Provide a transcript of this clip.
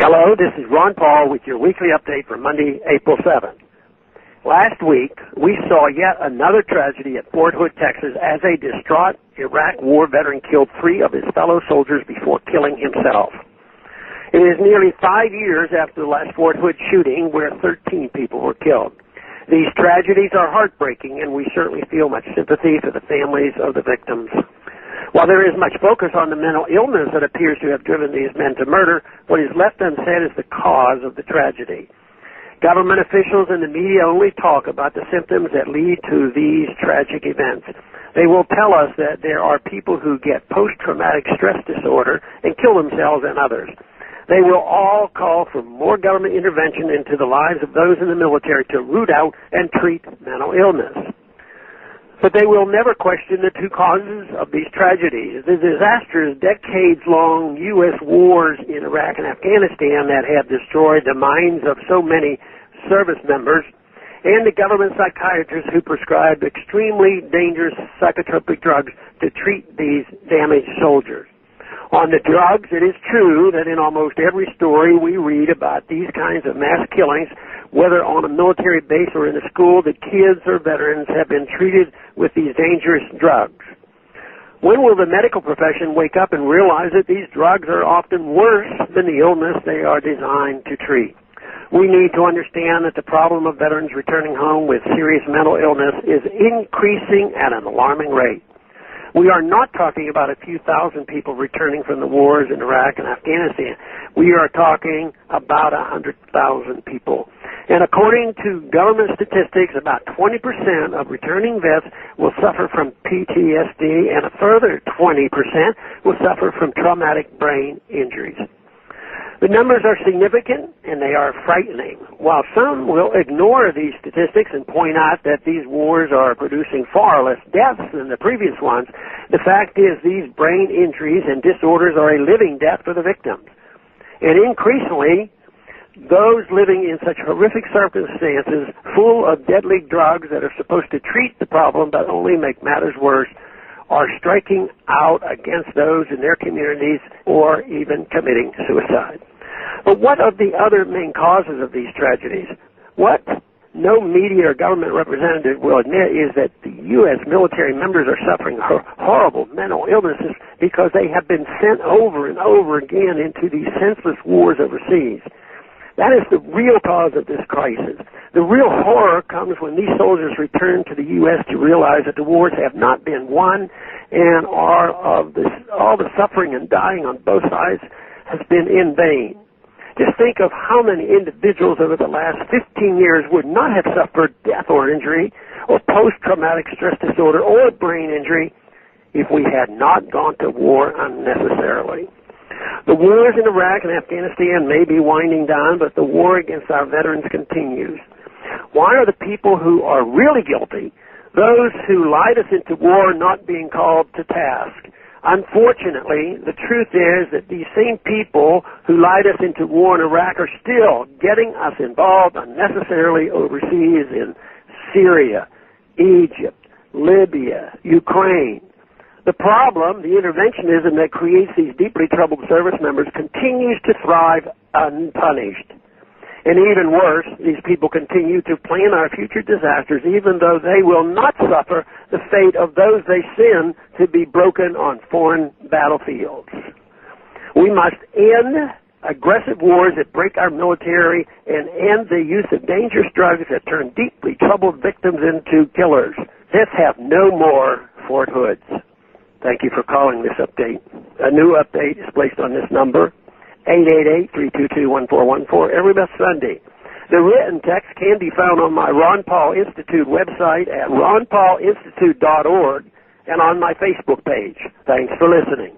Hello, this is Ron Paul with your weekly update for Monday, April 7th. Last week, we saw yet another tragedy at Fort Hood, Texas, as a distraught Iraq war veteran killed 3 of his fellow soldiers before killing himself. It is nearly 5 years after the last Fort Hood shooting where 13 people were killed. These tragedies are heartbreaking, and we certainly feel much sympathy for the families of the victims. While there is much focus on the mental illness that appears to have driven these men to murder, what is left unsaid is the cause of the tragedy. Government officials and the media only talk about the symptoms that lead to these tragic events. They will tell us that there are people who get post-traumatic stress disorder and kill themselves and others. They will all call for more government intervention into the lives of those in the military to root out and treat mental illness. But they will never question the 2 causes of these tragedies: the disastrous, decades-long U.S. wars in Iraq and Afghanistan that have destroyed the minds of so many service members, and the government psychiatrists who prescribe extremely dangerous psychotropic drugs to treat these damaged soldiers. On the drugs, it is true that in almost every story we read about these kinds of mass killings, whether on a military base or in a school, the kids or veterans have been treated with these dangerous drugs. When will the medical profession wake up and realize that these drugs are often worse than the illness they are designed to treat? We need to understand that the problem of veterans returning home with serious mental illness is increasing at an alarming rate. We are not talking about a few thousand people returning from the wars in Iraq and Afghanistan. We are talking about 100,000 people. And according to government statistics, about 20% of returning vets will suffer from PTSD, and a further 20% will suffer from traumatic brain injuries. The numbers are significant, and they are frightening. While some will ignore these statistics and point out that these wars are producing far less deaths than the previous ones, the fact is these brain injuries and disorders are a living death for the victims. And increasingly, those living in such horrific circumstances, full of deadly drugs that are supposed to treat the problem but only make matters worse, are striking out against those in their communities or even committing suicide. But what of the other main causes of these tragedies? What no media or government representative will admit is that the U.S. military members are suffering horrible mental illnesses because they have been sent over and over again into these senseless wars overseas. That is the real cause of this crisis. The real horror comes when these soldiers return to the U.S. to realize that the wars have not been won, and all the suffering and dying on both sides has been in vain. Just think of how many individuals over the last 15 years would not have suffered death or injury or post-traumatic stress disorder or brain injury if we had not gone to war unnecessarily. The wars in Iraq and Afghanistan may be winding down, but the war against our veterans continues. Why are the people who are really guilty, those who lied us into war, not being called to task? Unfortunately, the truth is that these same people who lied us into war in Iraq are still getting us involved unnecessarily overseas in Syria, Egypt, Libya, Ukraine. The problem, the interventionism that creates these deeply troubled service members, continues to thrive unpunished. And even worse, these people continue to plan our future disasters, even though they will not suffer the fate of those they send to be broken on foreign battlefields. We must end aggressive wars that break our military and end the use of dangerous drugs that turn deeply troubled victims into killers. Let's have no more Fort Hoods. Thank you for calling this update. A new update is placed on this number, 888-322-1414, every Sunday. The written text can be found on my Ron Paul Institute website at ronpaulinstitute.org and on my Facebook page. Thanks for listening.